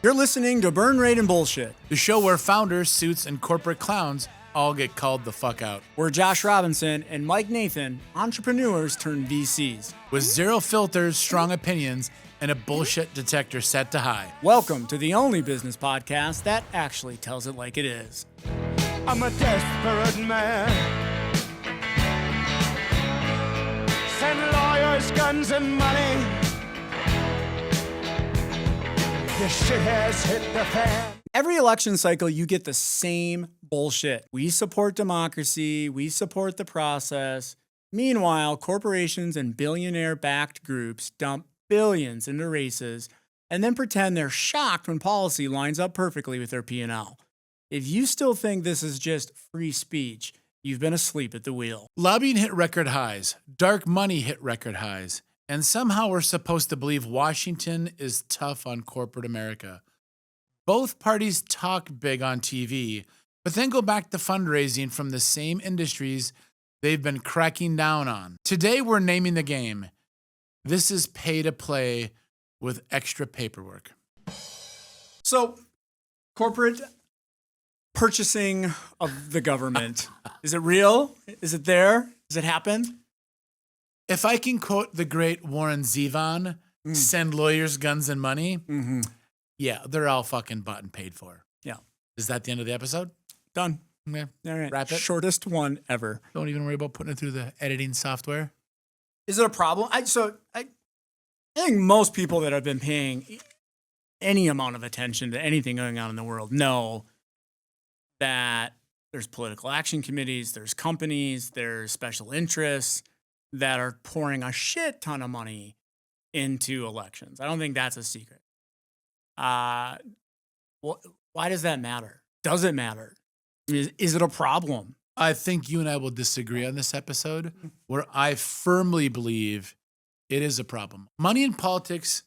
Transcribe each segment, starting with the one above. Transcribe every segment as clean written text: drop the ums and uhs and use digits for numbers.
You're listening to Burn Rate and Bullshit, the show where founders, suits, and corporate clowns all get called the fuck out. We're Josh Robinson and Mike Nathan, entrepreneurs turned VCs. With zero filters, strong opinions, and a bullshit detector set to high. Welcome to the only business podcast that actually tells it like it is. I'm a desperate man. Send lawyers, guns, and money. This shit has hit the fan. Every election cycle, you get the same bullshit. We support democracy. We support the process. Meanwhile, corporations and billionaire-backed groups dump billions into races and then pretend they're shocked when policy lines up perfectly with their P&L. If you still think this is just free speech, you've been asleep at the wheel. Lobbying hit record highs. Dark money hit record highs. And somehow we're supposed to believe Washington is tough on corporate America. Both parties talk big on TV, but then go back to fundraising from the same industries they've been cracking down on. Today we're naming the game. This is pay to play with extra paperwork. So, corporate purchasing of the government. Is it real? Is it there? Does it happen? If I can quote the great Warren Zevon, send lawyers, guns, and money. Mm-hmm. Yeah, they're all fucking bought and paid for. Yeah. Is that the end of the episode? Done. Yeah. All right. Wrap it. Shortest one ever. Don't even worry about putting it through the editing software. Is it a problem? I think most people that have been paying any amount of attention to anything going on in the world know that there's political action committees, there's companies, there's special interests that are pouring a shit ton of money into elections. I don't think that's a secret. Why does that matter? Does it matter? Is it a problem? I think you and I will disagree on this episode, where I firmly believe it is a problem. Money in politics,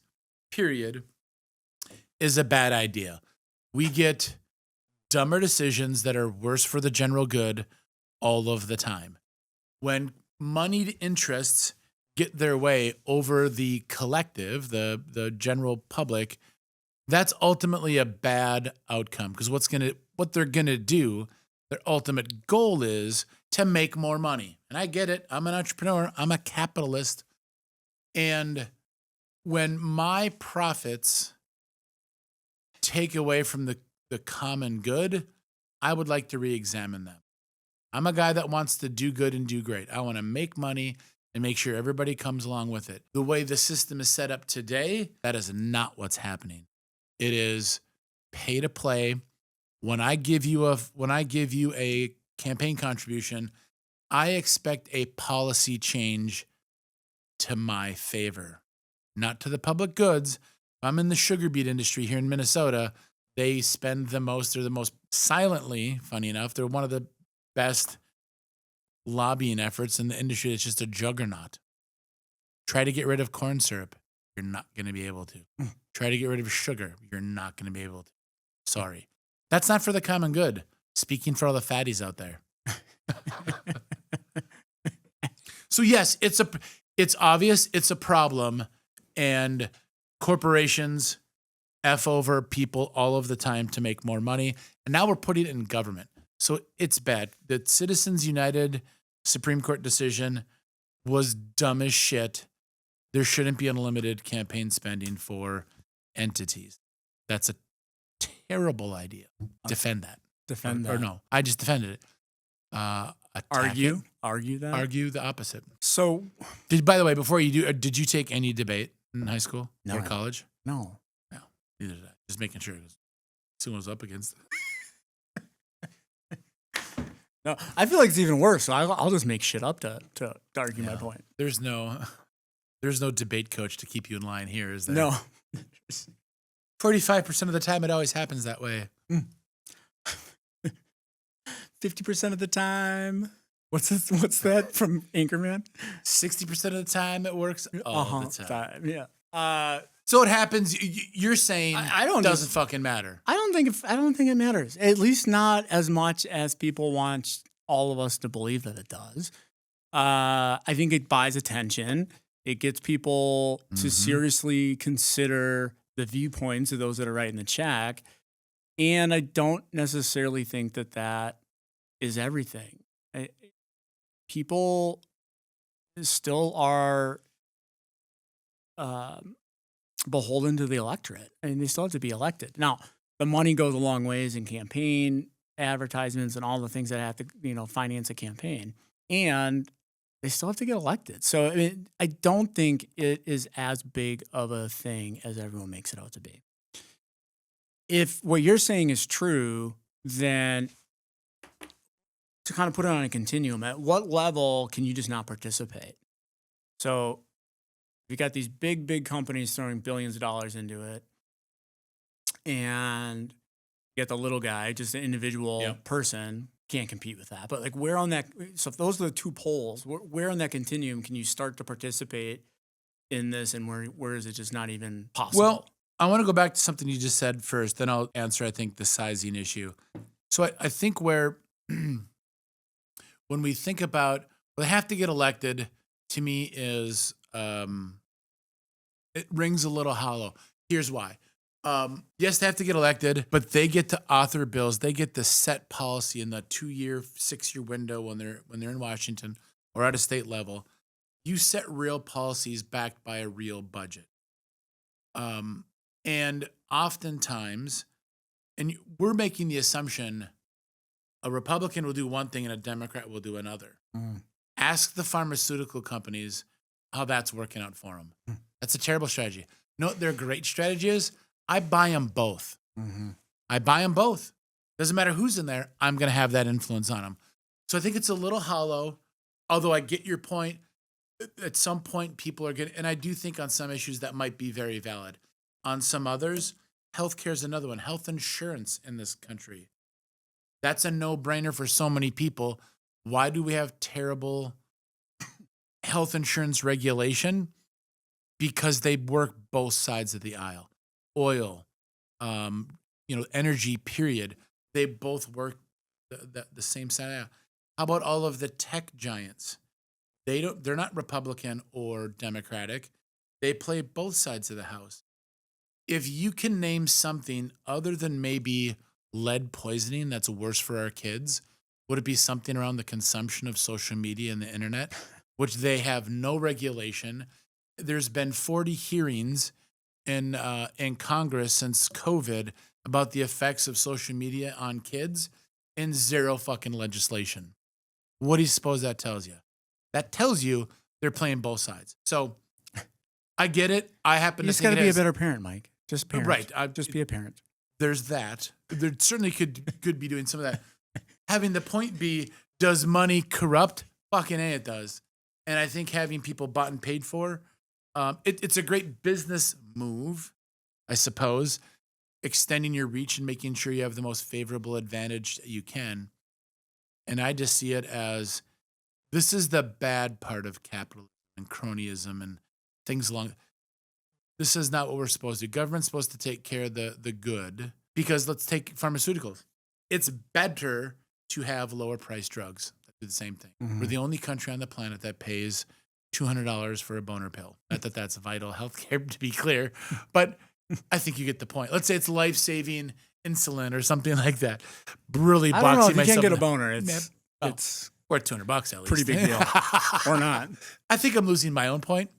period, is a bad idea. We get dumber decisions that are worse for the general good all of the time. When moneyed interests get their way over the collective, the general public, that's ultimately a bad outcome, because what they're gonna do, their ultimate goal is to make more money. And I get it. I'm an entrepreneur. I'm a capitalist. And when my profits take away from the common good, I would like to re-examine them. I'm a guy that wants to do good and do great. I want to make money and make sure everybody comes along with it. The way the system is set up today, that is not what's happening. It is pay to play. When I give you a campaign contribution, I expect a policy change to my favor, not to the public goods. I'm in the sugar beet industry here in Minnesota. They spend the most, they're the most silently, funny enough, they're one of the best lobbying efforts in the industry. It's just a juggernaut. Try to get rid of corn syrup. You're not going to be able to. Try to get rid of sugar. You're not going to be able to. Sorry. That's not for the common good. Speaking for all the fatties out there. So yes, it's obvious it's a problem, and corporations F over people all of the time to make more money. And now we're putting it in government. So it's bad. The Citizens United Supreme Court decision was dumb as shit. There shouldn't be unlimited campaign spending for entities. That's a terrible idea. Defend that. Defend that. Or no, I just defended it. Argue that? Argue the opposite. So, By the way, before you do, did you take any debate in high school or college? No. No, neither did I. Just making sure. Someone was up against it. No, I feel like it's even worse. So I'll just make shit up to argue my point. There's no debate coach to keep you in line here, is there? No. 45% of the time, it always happens that way. 50% of the time. What's that from Anchorman? 60% of the time, it works all the time. Yeah. So it happens. You're saying it doesn't fucking matter. I don't think it matters. At least not as much as people want all of us to believe that it does. I think it buys attention. It gets people to seriously consider the viewpoints of those that are writing the check. And I don't necessarily think that that is everything. People still are beholden to the electorate. I mean, they still have to be elected. Now, the money goes a long ways in campaign advertisements and all the things that have to, finance a campaign. And they still have to get elected. So I mean, I don't think it is as big of a thing as everyone makes it out to be. If what you're saying is true, then to kind of put it on a continuum, at what level can you just not participate? So you got these big companies throwing billions of dollars into it, and you get the little guy, just an individual person, can't compete with that. But like, where on that? So if those are the two poles, where on that continuum can you start to participate in this, and where is it just not even possible? Well, I want to go back to something you just said first, then I'll answer, I think, the sizing issue. So I think where when we think about, well, they have to get elected, to me is, it rings a little hollow. Here's why. Yes, they have to get elected, but they get to author bills. They get to set policy in the 2-year, 6-year window when they're in Washington or at a state level. You set real policies backed by a real budget. And oftentimes, and we're making the assumption a Republican will do one thing and a Democrat will do another. Ask the pharmaceutical companies how that's working out for them. That's a terrible strategy. You know what their great strategy is? I buy them both. I buy them both. Doesn't matter who's in there, I'm going to have that influence on them. So I think it's a little hollow, although I get your point. At some point, people are getting, and I do think on some issues that might be very valid. On some others, healthcare is another one. Health insurance in this country. That's a no-brainer for so many people. Why do we have terrible health insurance regulation? Because they work both sides of the aisle. Oil, energy, period. They both work the same side of the aisle. How about all of the tech giants? They're not Republican or Democratic. They play both sides of the house. If you can name something other than maybe lead poisoning that's worse for our kids, would it be something around the consumption of social media and the internet, which they have no regulation? There's been 40 hearings in Congress since COVID about the effects of social media on kids and zero fucking legislation. What do you suppose that tells you? That tells you they're playing both sides. So I get it. I happen you to just think got to be a better parent, Mike. Just parent. Right. Just be a parent. There's that. There certainly could be doing some of that. Having the point be, does money corrupt? Fucking A, it does. And I think having people bought and paid for, it's a great business move, I suppose, extending your reach and making sure you have the most favorable advantage that you can. And I just see it as, this is the bad part of capitalism and cronyism and things along. This is not what we're supposed to do. Government's supposed to take care of the good, because let's take pharmaceuticals. It's better to have lower priced drugs that do the same thing. We're the only country on the planet that pays $200 for a boner pill. Not that that's vital healthcare, to be clear, but I think you get the point. Let's say it's life-saving insulin or something like that. Really I don't know boxing if you myself. can't get a boner. It's worth $200 at least. pretty big deal, or not. I think I'm losing my own point.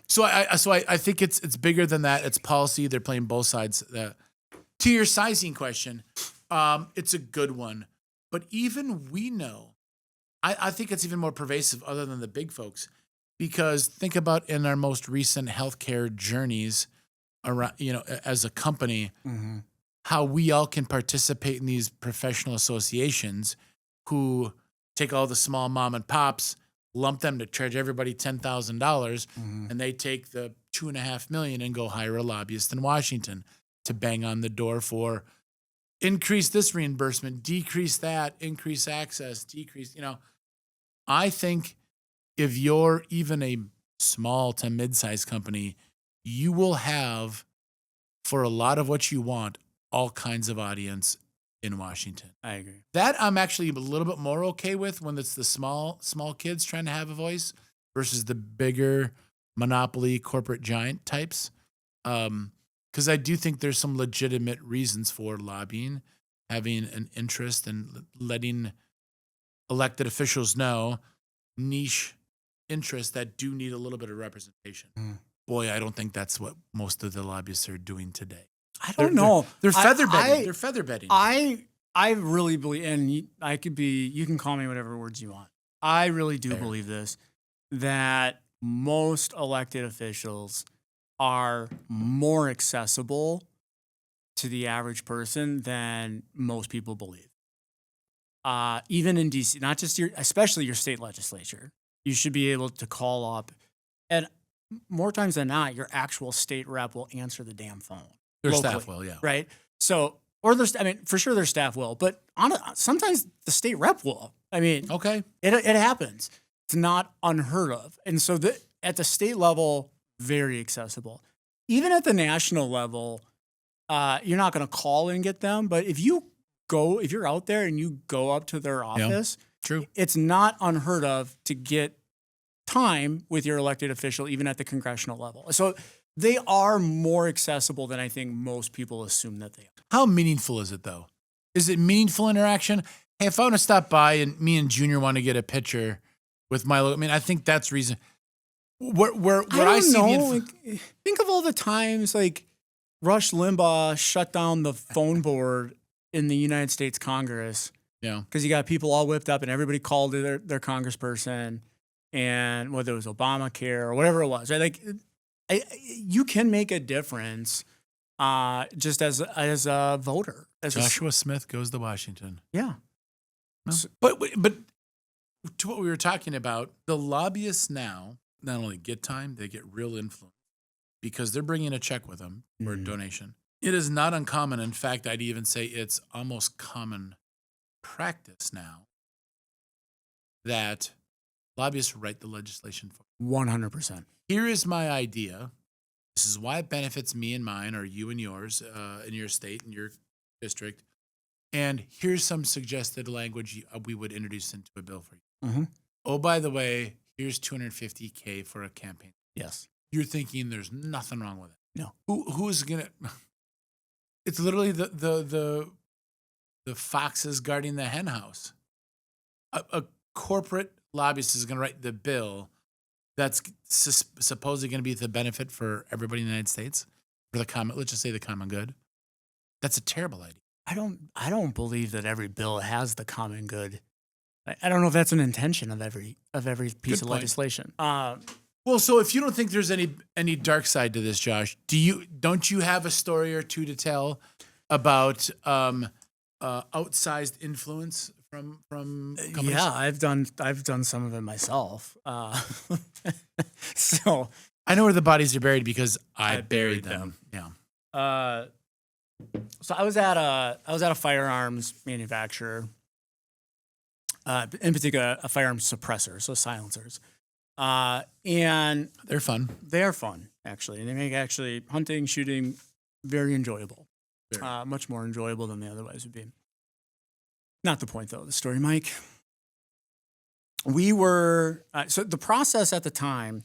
So I think it's bigger than that. It's policy. They're playing both sides. To your sizing question, it's a good one. But even we know, I think it's even more pervasive other than the big folks, because think about in our most recent healthcare journeys around, as a company, how we all can participate in these professional associations who take all the small mom and pops, lump them to charge everybody $10,000, and they take the $2.5 million and go hire a lobbyist in Washington to bang on the door for increase this reimbursement, decrease that, increase access, decrease, I think if you're even a small to mid-sized company, you will have, for a lot of what you want, all kinds of audience in Washington. I agree. That I'm actually a little bit more okay with when it's the small kids trying to have a voice versus the bigger monopoly corporate giant types. Because I do think there's some legitimate reasons for lobbying, having an interest and letting elected officials know niche interests that do need a little bit of representation. Boy, I don't think that's what most of the lobbyists are doing today. I don't know. They're feather bedding. They're feather bedding. I really believe, and you can call me whatever words you want. I really do believe this, that most elected officials are more accessible to the average person than most people believe. Even in DC, not just especially your state legislature, you should be able to call up, and more times than not, your actual state rep will answer the damn phone. Their locally, staff will, yeah. Right? So, for sure their staff will, but sometimes the state rep will. I mean, okay, it happens. It's not unheard of. And so at the state level, very accessible. Even at the national level, you're not going to call and get them, but if you're out there and you go up to their office, true, it's not unheard of to get time with your elected official, even at the congressional level. So they are more accessible than I think most people assume that they are. How meaningful is it, though? Is it meaningful interaction? Hey, if I want to stop by and me and Junior want to get a picture with Milo, I mean, I think that's reason. Where I see know. Think of all the times like Rush Limbaugh shut down the phone board in the United States Congress. Yeah, because you got people all whipped up and everybody called their congressperson, and whether it was Obamacare or whatever it was, right? Like, you can make a difference just as a voter. Joshua Smith goes to Washington. Yeah. No. But to what we were talking about, the lobbyists now not only get time, they get real influence because they're bringing a check with them for a donation. It is not uncommon. In fact, I'd even say it's almost common practice now that lobbyists write the legislation for 100%. Here is my idea. This is why it benefits me and mine, or you and yours, in your state, in your district. And here's some suggested language we would introduce into a bill for you. Mm-hmm. Oh, by the way, here's $250K for a campaign. Yes. You're thinking there's nothing wrong with it. No. Who's gonna? It's literally the foxes guarding the hen house. A corporate lobbyist is going to write the bill that's supposedly going to be the benefit for everybody in the United States, for the let's just say the common good. That's a terrible idea. I don't believe that every bill has the common good. I don't know if that's an intention of every piece of legislation. Well, so if you don't think there's any dark side to this, Josh, don't you have a story or two to tell about outsized influence from companies? Yeah, I've done some of it myself. So I know where the bodies are buried because I buried them. Yeah. So I was at a firearms manufacturer, in particular a firearms suppressor, so silencers, and they're fun. They are fun, actually, and they make hunting, shooting very enjoyable, much more enjoyable than they otherwise would be. Not the point, though. The story, Mike. We were so the process at the time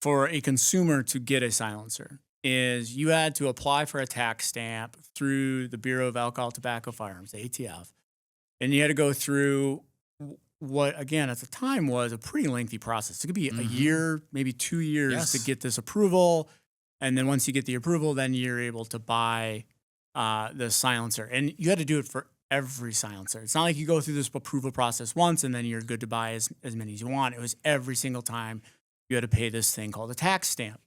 for a consumer to get a silencer is you had to apply for a tax stamp through the Bureau of Alcohol, Tobacco, Firearms, the ATF, and you had to go through what, again, at the time was a pretty lengthy process. It could be a year, maybe 2 years to get this approval, and then once you get the approval, then you're able to buy the silencer, and you had to do it for every silencer. It's not like you go through this approval process once and then you're good to buy as many as you want. It was every single time you had to pay this thing called a tax stamp.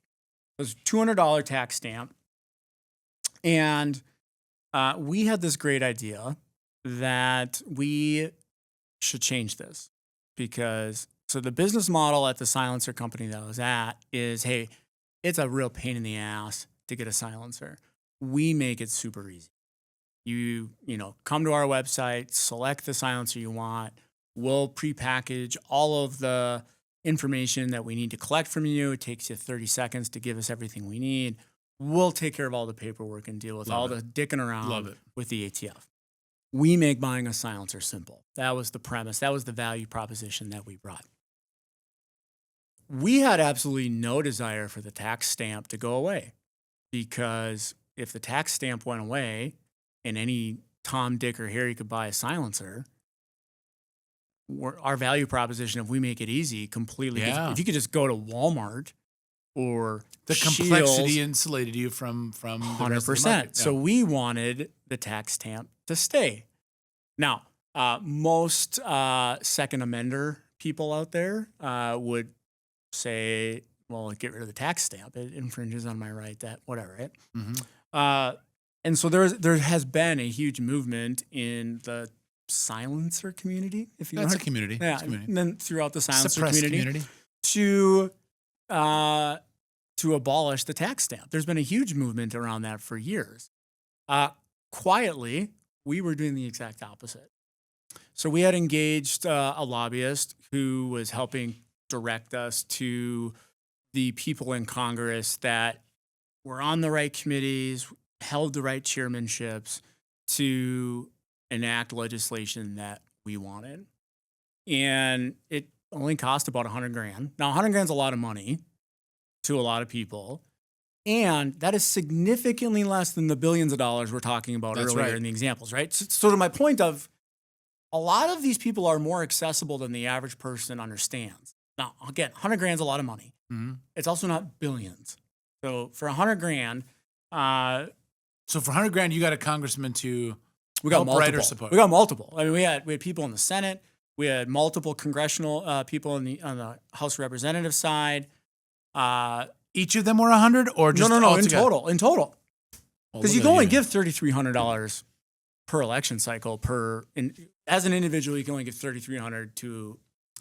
It was a $200 tax stamp. And we had this great idea that we should change this because the business model at the silencer company that I was at is, hey, it's a real pain in the ass to get a silencer. We make it super easy. You come to our website, select the silencer you want. We'll prepackage all of the information that we need to collect from you. It takes you 30 seconds to give us everything we need. We'll take care of all the paperwork and deal with the dicking around with the ATF. We make buying a silencer simple. That was the premise. That was the value proposition that we brought. We had absolutely no desire for the tax stamp to go away because if the tax stamp went away and any Tom, Dick, or Harry could buy a silencer, our value proposition, if we make it easy, completely. Yeah. If you could just go to Walmart or The complexity insulated you from the rest of the 100%. market. So we wanted the tax stamp to stay. Now, most second amender people out there would say, well, get rid of the tax stamp. It infringes on my right, that whatever, right? Mhm. And so there has been a huge movement in the silencer community, if you That's know. a community. Yeah, It's a community. and then throughout the silencer Suppressed community, to abolish the tax stamp. There's been a huge movement around that for years. Quietly, we were doing the exact opposite. So we had engaged a lobbyist who was helping direct us to the people in Congress that were on the right committees, held the right chairmanships to enact legislation that we wanted. And it only cost about $100,000. Now, $100,000 is a lot of money to a lot of people. And that is significantly less than the billions of dollars we're talking about That's earlier right. in the examples, right? So to my point of, a lot of these people are more accessible than the average person understands. Now, again, $100,000 is a lot of money. Mhm. It's also not billions. So for $100,000, So for $100,000, you got a congressman to we got help write or multiple. support. We got multiple. I mean, we had people in the Senate. We had multiple congressional people on the House of Representative side. Each of them were 100, or just No. all In together? total, Well, because you look can at only give $3,300 per election cycle as an individual. You can only give $3,300 to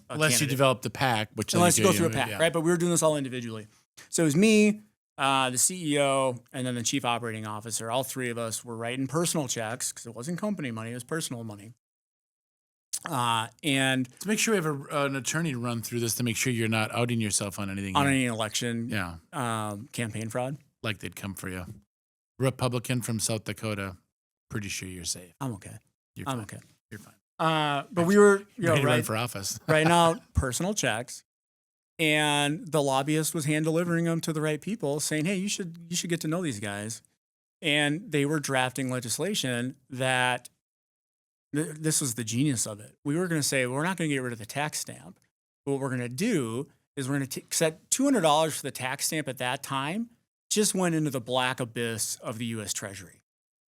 a unless you candidate. develop the PAC, which Unless you go through a yeah. PAC, right? But we were doing this all individually. So it was me, the CEO, and then the chief operating officer. All three of us were writing personal checks because it wasn't company money; it was personal money. And To make sure we have an attorney to run through this to make sure you're not outing yourself on anything. on here. any election Yeah, campaign fraud, like they'd come for you. Republican from South Dakota, pretty sure you're safe. I'm okay. You're I'm fine. okay. You're fine. But we were, Ready to run right, for office. writing out personal checks, and the lobbyist was hand delivering them to the right people, saying, "Hey, you should get to know these guys." And they were drafting legislation that this was the genius of it. We were going to say, we're not going to get rid of the tax stamp. But what we're going to do is we're going to set $200 for the tax stamp at that time just went into the black abyss of the U.S. Treasury,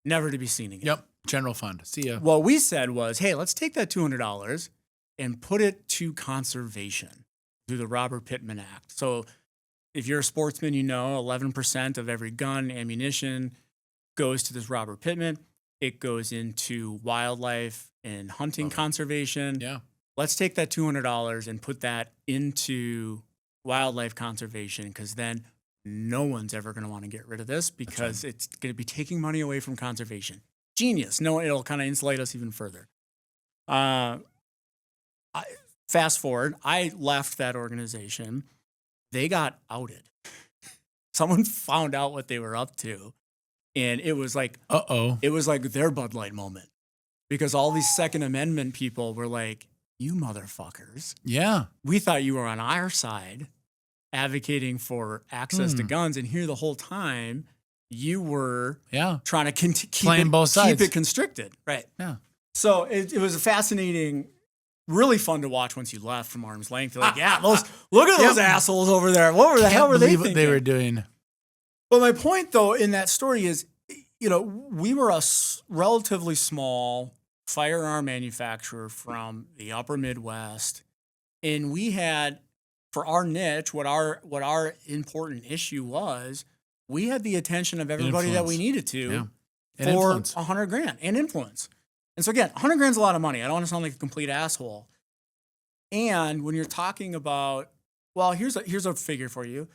never to be seen again. Yep. General fund. See ya. What we said was, hey, let's take that $200 and put it to conservation through the Robert Pittman Act. So if you're a sportsman, you know 11% of every gun, ammunition goes to this Robert Pittman. It goes into wildlife and hunting conservation. Yeah. Let's take that $200 and put that into wildlife conservation, because then no one's ever going to want to get rid of this because it's going to be taking money away from conservation. Genius. No, it'll kind of insulate us even further. Fast forward, I left that organization. They got outed. Someone found out what they were up to. And it was like, it was like their Bud Light moment, because all these Second Amendment people were like, you motherfuckers. Yeah. We thought you were on our side advocating for access to guns. And here the whole time you were trying to Playing both sides. keep it constricted. Right. Yeah. So it was a fascinating, really fun to watch once you left from arm's length. You're like, yeah, look at those assholes over there. What the hell were they Believe thinking? what they were doing. But my point, though, in that story is, we were a relatively small firearm manufacturer from the upper Midwest, and we had, for our niche, what our important issue was, we had the attention of everybody that we needed to And for influence. $100,000 and influence. And so again, $100,000 is a lot of money. I don't want to sound like a complete asshole. And when you're talking about, well, here's a figure for you.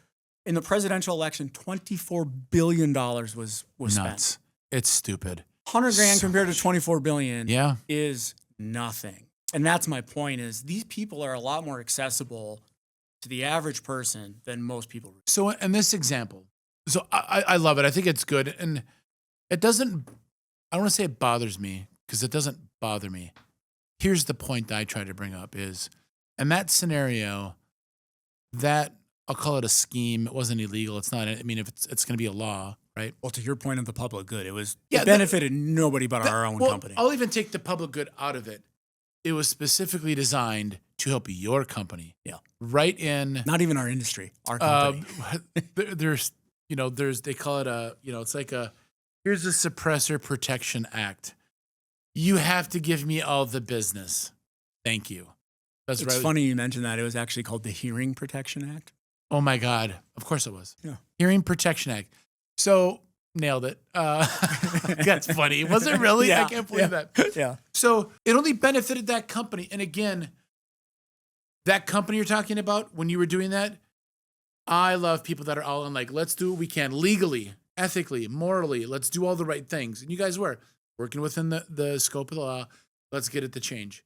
In the presidential election, $24 billion was Nuts. spent. It's stupid. $100,000 So compared much. to $24 billion Yeah. is nothing. And that's my point, is these people are a lot more accessible to the average person than most people. So in this example, so I love it. I think it's good. And it doesn't, I don't want to say it bothers me, because it doesn't bother me. Here's the point that I try to bring up is, in that scenario, that I'll call it a scheme. It wasn't illegal. It's not, I mean, if it's going to be a law, right? Well, to your point of the public good, it Yeah, benefited nobody but our own well, company. I'll even take the public good out of it. It was specifically designed to help your company. Yeah. Right in Not even our industry, our company. there's they call it it's like here's a suppressor protection act. You have to give me all the business. Thank you. That's It's right. funny you mentioned that. It was actually called the Hearing Protection Act. Oh my God. Of course it was. Yeah. Hearing Protection Act. So nailed it. That's funny. Was it really? Yeah, I can't believe that. Yeah. So it only benefited that company. And again, that company you're talking about, when you were doing that, I love people that are all in like, let's do what we can legally, ethically, morally. Let's do all the right things. And you guys were working within the scope of the law. Let's get it to change.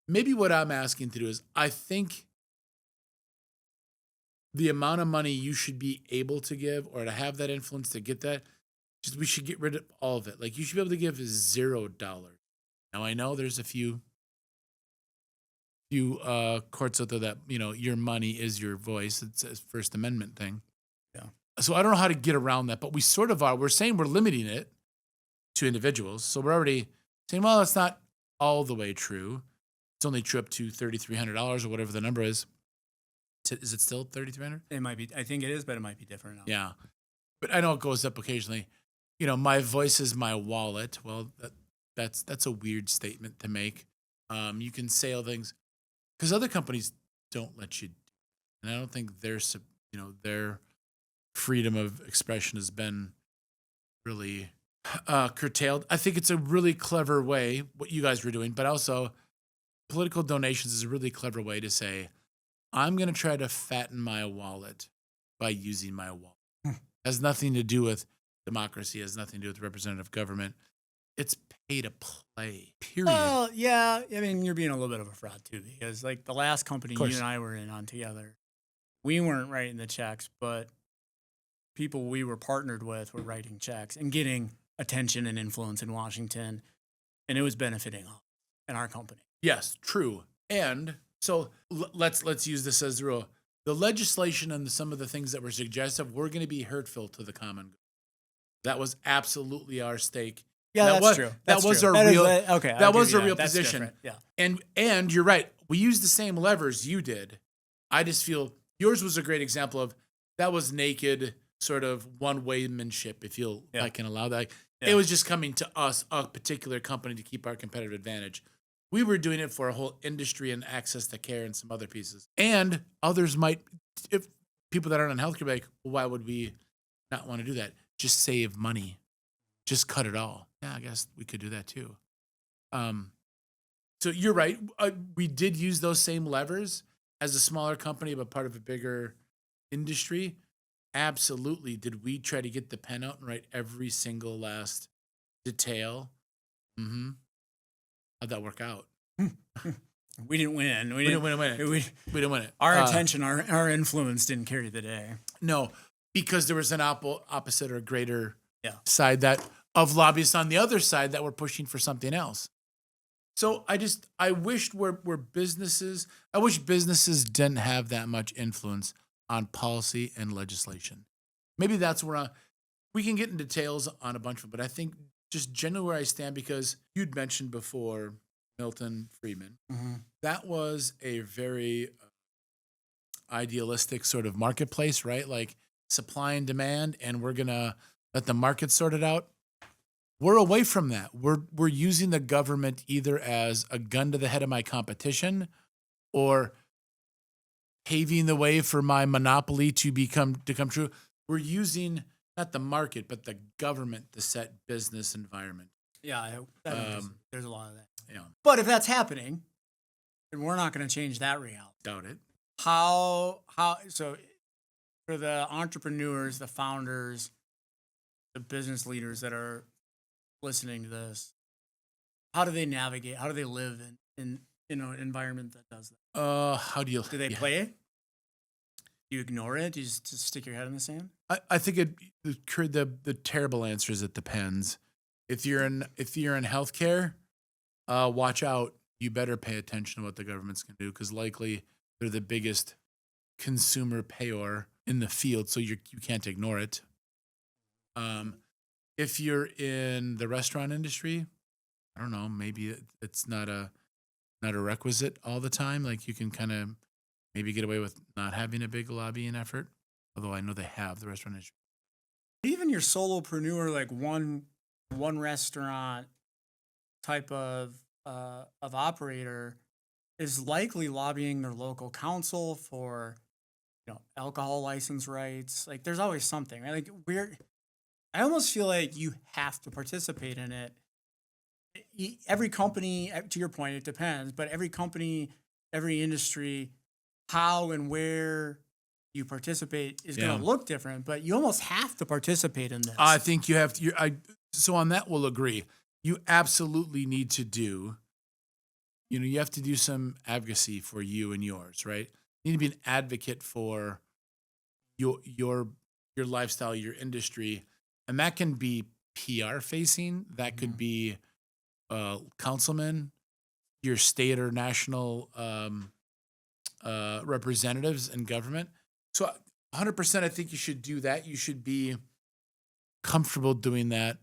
Maybe what I'm asking to do is I think the amount of money you should be able to give or to have that influence to get that, just we should get rid of all of it. Like you should be able to give $0. Now I know there's a few courts out there that, your money is your voice. It's a First Amendment thing. Yeah. So I don't know how to get around that, but we sort of are. We're saying we're limiting it to individuals. So we're already saying, well, it's not all the way true. It's only true up to $3,300 or whatever the number is. Is it still $3,300? It might be. I think it is, but it might be different now. Yeah. But I know it goes up occasionally. My voice is my wallet. Well, that's a weird statement to make. You can say all things because other companies don't let you. And I don't think their freedom of expression has been really curtailed. I think it's a really clever way what you guys were doing, but also political donations is a really clever way to say, I'm going to try to fatten my wallet by using my wallet. Has nothing to do with democracy, has nothing to do with representative government. It's pay to play, period. Well, yeah. I mean, you're being a little bit of a fraud too, because like the last company you course. and I were in on together, we weren't writing the checks, but people we were partnered with were writing checks and getting attention and influence in Washington, and it was benefiting us and our company. Yes, true. And so let's use this as the rule. The legislation and some of the things that were suggestive were going to be hurtful to the common good. That was absolutely our stake. Yeah, that's true. That was true. our real. Okay, That was our a real That's position. different. Yeah. And you're right. We used the same levers you did. I just feel yours was a great example of that was naked sort of one-waymanship, if I can allow that. Yeah. It was just coming to us, a particular company, to keep our competitive advantage. We were doing it for a whole industry and access to care and some other pieces. And others might, if people that aren't on healthcare, be like, well, why would we not want to do that? Just save money. Just cut it all. Yeah, I guess we could do that too. So you're right. We did use those same levers as a smaller company, but part of a bigger industry. Absolutely. Did we try to get the pen out and write every single last detail? Mm-hmm. How'd that work out? We didn't win. We didn't win it. We didn't win it. Our attention, our influence didn't carry the day. No, because there was an opposite or greater side of lobbyists on the other side that were pushing for something else. So I wish businesses didn't have that much influence on policy and legislation. Maybe that's where we can get into details on a bunch of them, but I think just generally where I stand, because you'd mentioned before Milton Friedman, that was a very idealistic sort of marketplace, right? Like supply and demand, and we're going to let the market sort it out. We're away from that. We're using the government either as a gun to the head of my competition or paving the way for my monopoly to come true. We're using not the market, but the government to set business environment. Yeah, there's a lot of that. Yeah. But if that's happening, then we're not going to change that reality. Doubt it. So for the entrepreneurs, the founders, the business leaders that are listening to this, how do they navigate? How do they live in an environment that does that? How do they play it? Do you ignore it? Do you just stick your head in the sand? I think the terrible answer is it depends. If you're in healthcare, watch out. You better pay attention to what the government's going to do, because likely they're the biggest consumer payer in the field, so you can't ignore it. If you're in the restaurant industry, I don't know, maybe it's not a requisite all the time. Like you can kind of maybe get away with not having a big lobbying effort. Although I know they have the restaurant industry. Even your solopreneur, like one restaurant type of operator, is likely lobbying their local council for, alcohol license rights. Like there's always something, right? Like I almost feel like you have to participate in it. Every company, to your point, it depends, but every company, every industry, how and where you participate is going to look different, but you almost have to participate in this. I think you have to. So on that, we'll agree. You absolutely need to do. You have to do some advocacy for you and yours, right? You need to be an advocate for your lifestyle, your industry, and that can be PR facing. That could be councilmen, your state or national representatives in government. So 100%, I think you should do that. You should be comfortable doing that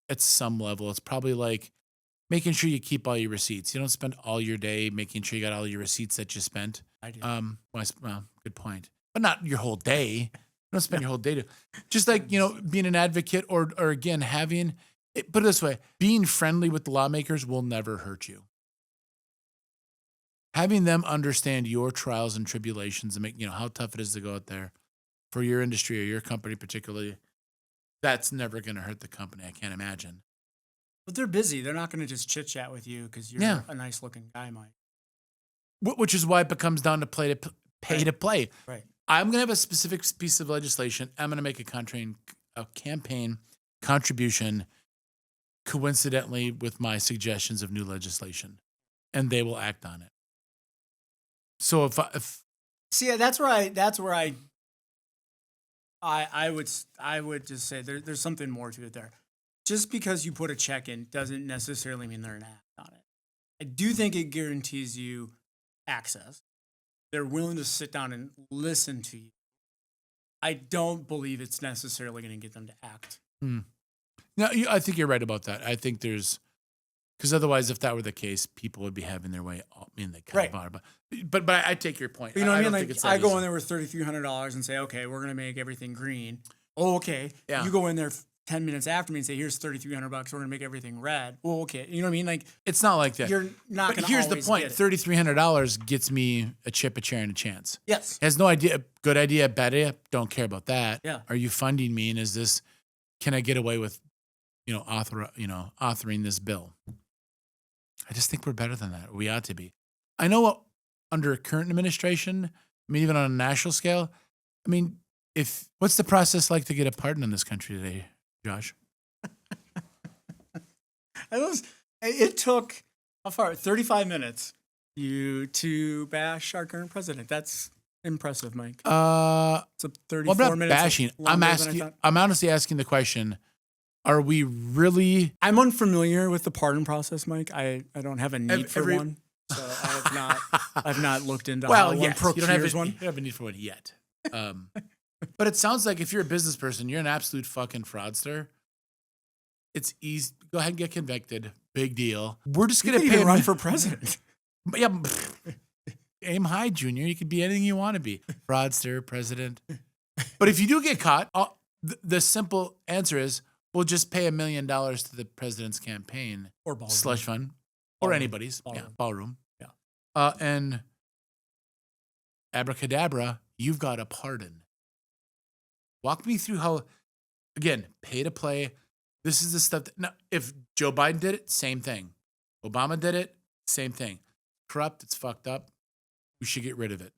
at some level. It's probably like making sure you keep all your receipts. You don't spend all your day making sure you got all your receipts that you spent. I do. Well, good point. But not your whole day. You don't spend your whole day. Just like, being an advocate or again, having, put it this way, being friendly with the lawmakers will never hurt you. Having them understand your trials and tribulations and make, how tough it is to go out there for your industry or your company particularly, that's never going to hurt the company. I can't imagine. But they're busy. They're not going to just chit chat with you because you're a nice looking guy, Mike. Which is why it becomes down to pay to play. Right. I'm going to have a specific piece of legislation. I'm going to make a campaign contribution coincidentally with my suggestions of new legislation, and they will act on it. So if see, that's where I would just say there's something more to it there. Just because you put a check in doesn't necessarily mean they're an act on it. I do think it guarantees you access. They're willing to sit down and listen to you. I don't believe it's necessarily going to get them to act. No, I think you're right about that. I think because otherwise, if that were the case, people would be having their way. They kind of are, but I take your point. You know what I mean? Like I go in there with $3,300 and say, okay, we're going to make everything green. Oh, okay. Yeah. You go in there 10 minutes after me and say, here's $3,300. We're going to make everything red. Oh, okay. You know what I mean? Like it's not like that. You're not going to. Here's the point: $3,300 gets me a chip, a chair, and a chance. Yes. Has no idea. Good idea, bad idea. Don't care about that. Yeah. Are you funding me? And is this? Can I get away with, authoring this bill? I just think we're better than that. We ought to be. I know what under current administration, even on a national scale, what's the process like to get a pardon in this country today, Josh? It took, how far? 35 minutes to bash our current president. That's impressive, Mike. It's a 34 I'm not minutes. bashing. I'm honestly asking the question. Are we really? I'm unfamiliar with the pardon process, Mike. I don't have a need for one, so I've not looked into how one procures one. You don't have a need for one yet. But it sounds like if you're a business person, you're an absolute fucking fraudster. It's easy. Go ahead and get convicted. Big deal. We're just gonna pay run for president. Yeah, aim high, Junior. You could be anything you want to be. Fraudster, president. But if you do get caught, the simple answer is, we'll just pay $1 million to the president's campaign or ballroom. Slush fund or anybody's. Ballroom. Yeah. And abracadabra, you've got a pardon. Walk me through how, again, pay to play. This is the stuff that, now, if Joe Biden did it, same thing. Obama did it, same thing. Corrupt, it's fucked up. We should get rid of it.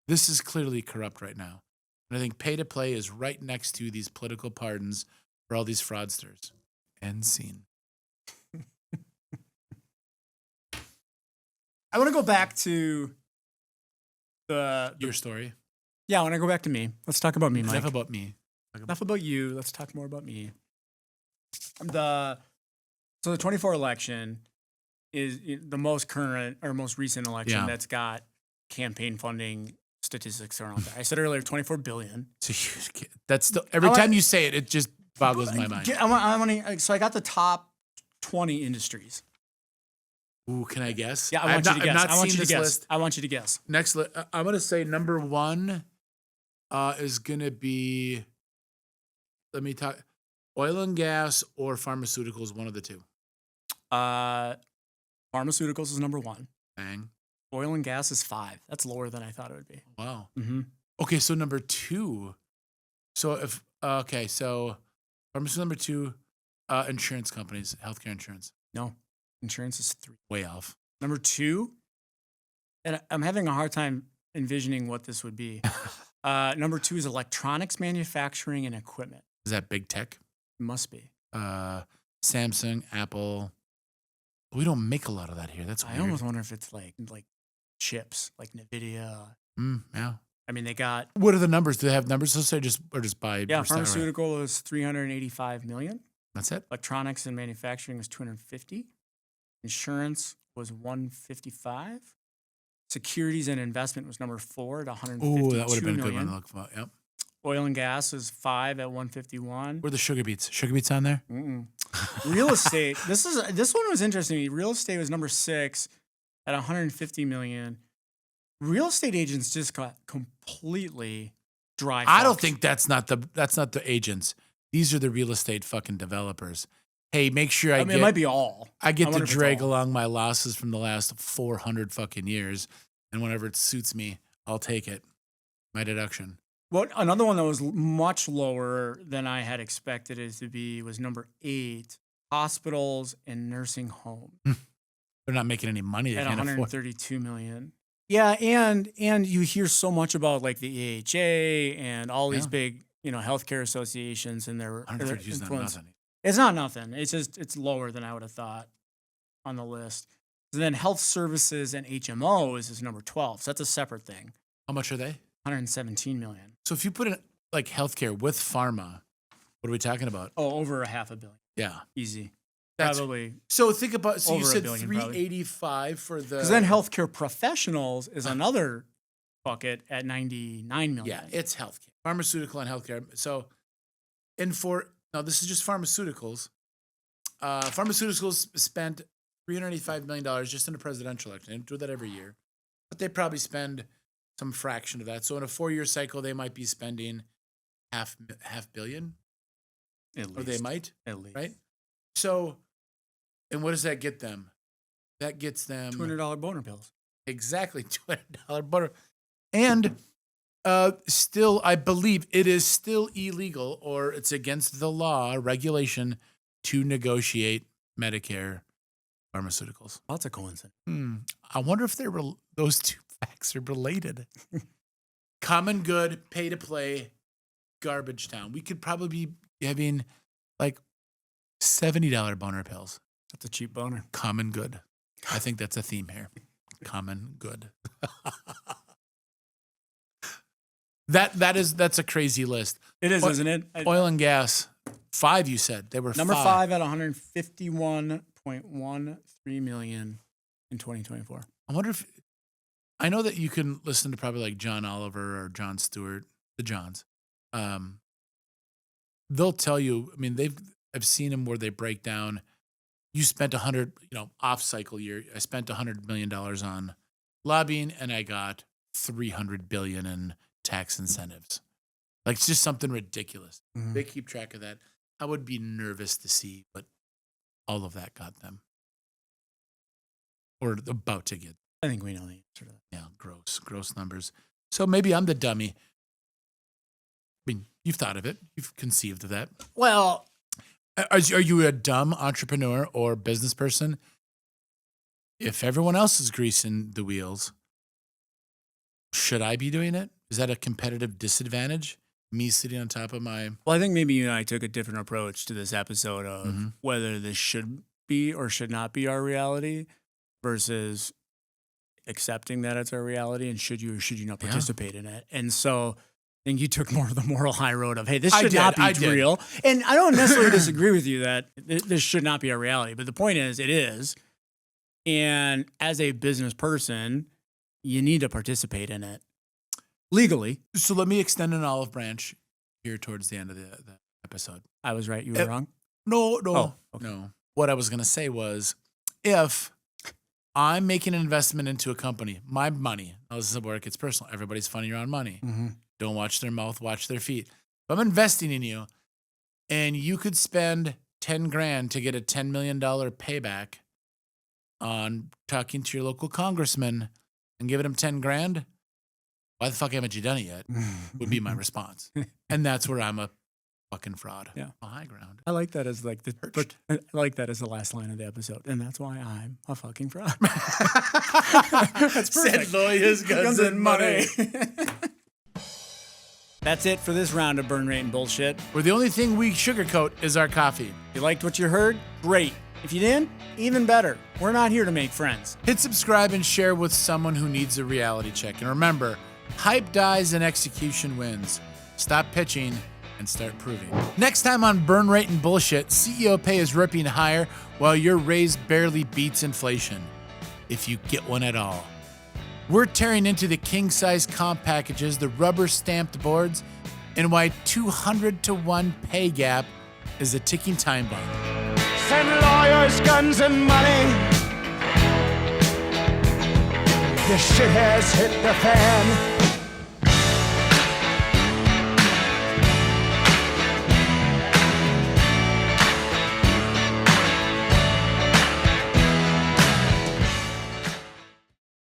This is clearly corrupt right now. And I think pay to play is right next to these political pardons for all these fraudsters. End scene. I want to go back to your story. Yeah, I want to go back to me. Let's talk about me, Mike. Enough about me. Enough about you. Let's talk more about me. The 24 election is the most current or most recent election that's got campaign funding statistics around there. I said earlier, $24 billion. It's a huge. That's every time you say it, it just boggles my mind. So I got the top 20 industries. Ooh, can I guess? Yeah, I want you to guess. I've not I want seen you to this guess. list. I want you to guess. Next, I'm going to say number one is going to be, let me talk, oil and gas or pharmaceuticals, one of the two. Pharmaceuticals is number 1. Bang. Oil and gas is 5. That's lower than I thought it would be. Wow. Mm-hmm. Okay, so number 2. So so pharmaceutical number 2, insurance companies, healthcare insurance. No, insurance is 3. Way off. Number 2, and I'm having a hard time envisioning what this would be. Number 2 is electronics manufacturing and equipment. Is that big tech? It must be. Samsung, Apple. We don't make a lot of that here. That's weird. I almost wonder if it's like chips, like NVIDIA. Yeah. I mean, they got. What are the numbers? Do they have numbers? Let's say just by. Yeah, pharmaceutical is 385 million. That's it. Electronics and manufacturing was 250. Insurance was 155. Securities and investment was number 4 at 152 Oh, that would have been a good million. one to look for. Yep. Oil and gas is 5 at 151. Where are the sugar beets? Sugar beets on there? Mm-mm. Real estate. This one was interesting. Real estate was number 6 at 150 million. Real estate agents just got completely dry. I don't think that's not the agents. These are the real estate fucking developers. Hey, make sure it might be all. I get to wonder if it's drag all. along my losses from the last 400 fucking years, and whenever it suits me, I'll take it. My deduction. Well, another one that was much lower than I had expected it to be was number 8, hospitals and nursing homes They're not making any money. They at can't afford. 132 million. Yeah, and you hear so much about like the AHA and all these big, healthcare associations and their 132 is not influence. nothing. It's not nothing. It's lower than I would have thought on the list. And then health services and HMOs is number 12. So that's a separate thing. How much are they? 117 million. So if you put in like healthcare with pharma, what are we talking about? Oh, over $500 million. Yeah. Easy. That's- Probably. So think about, so you Over $1 said billion, probably. 385 for the. Because then healthcare professionals is another bucket at 99 million. Yeah, it's healthcare, pharmaceutical and healthcare. So, now this is just pharmaceuticals. Pharmaceuticals spent $385 million just in a presidential election. They don't do that every year, but they probably spend some fraction of that. So in a 4-year cycle, they might be spending half billion, At least. or they might, At least. right? So, and what does that get them? That gets them $200 boner pills. exactly $200 butter, and still, I believe it is still illegal or it's against the law regulation to negotiate Medicare pharmaceuticals. That's a coincidence. I wonder if those two facts are related. Common good, pay to play, garbage town. We could probably be having like $70 boner pills. That's a cheap boner. Common good. I think that's a theme here. Common good. That's a crazy list. It is, isn't it? Oil and gas, 5 you said. They were Number 5 at 151.13 million in 2024. I wonder if, I know that you can listen to probably like John Oliver or Jon Stewart, the Johns. They'll tell you, I mean, I've seen them where they break down, you spent 100, off cycle year, I spent $100 million on lobbying and I got 300 billion in tax incentives. Like it's just something ridiculous. Mhm. They keep track of that. I would be nervous to see what all of that got them. Or about to get. I think we know the answer to that. Yeah, gross numbers. So maybe I'm the dummy. I mean, you've thought of it. You've conceived of that. Well, Are you a dumb entrepreneur or business person? If everyone else is greasing the wheels, should I be doing it? Is that a competitive disadvantage? Me sitting on top of my... I think maybe you and I took a different approach to this episode of Mhm. whether this should be or should not be our reality versus accepting that it's our reality and should you or should you not Yeah. participate in it. And so I think you took more of the moral high road of, hey, this I should did, not I be did. real. And I don't necessarily disagree with you that this should not be our reality. But the point is, it is. And as a business person, you need to participate in it legally. So let me extend an olive branch here towards the end of the episode. I was right. You were wrong. No. Oh, okay. No. What I was going to say was, if I'm making an investment into a company, my money, now this is where it gets personal. Everybody's funny around money. Mm-hmm. Don't watch their mouth, watch their feet. If I'm investing in you and you could spend 10 grand to get a $10 million payback on talking to your local congressman and giving him 10 grand, why the fuck haven't you done it yet? Would be my response. And that's where I'm a fucking fraud. Yeah. A high ground. I like that as like I like that as the last line of the episode, and that's why I'm a fucking fraud. That's perfect. Said lawyers, guns, and money. That's it for this round of burn rate and bullshit. Where the only thing we sugarcoat is our coffee. If you liked what you heard, great. If you didn't, even better. We're not here to make friends. Hit subscribe and share with someone who needs a reality check. And remember, hype dies and execution wins. Stop pitching and start proving. Next time on Burn Rate and Bullshit, CEO pay is ripping higher while your raise barely beats inflation. If you get one at all. We're tearing into the king-size comp packages, the rubber-stamped boards, and why 200-to-1 pay gap is a ticking time bomb. Send lawyers, guns, and money. The shit has hit the fan.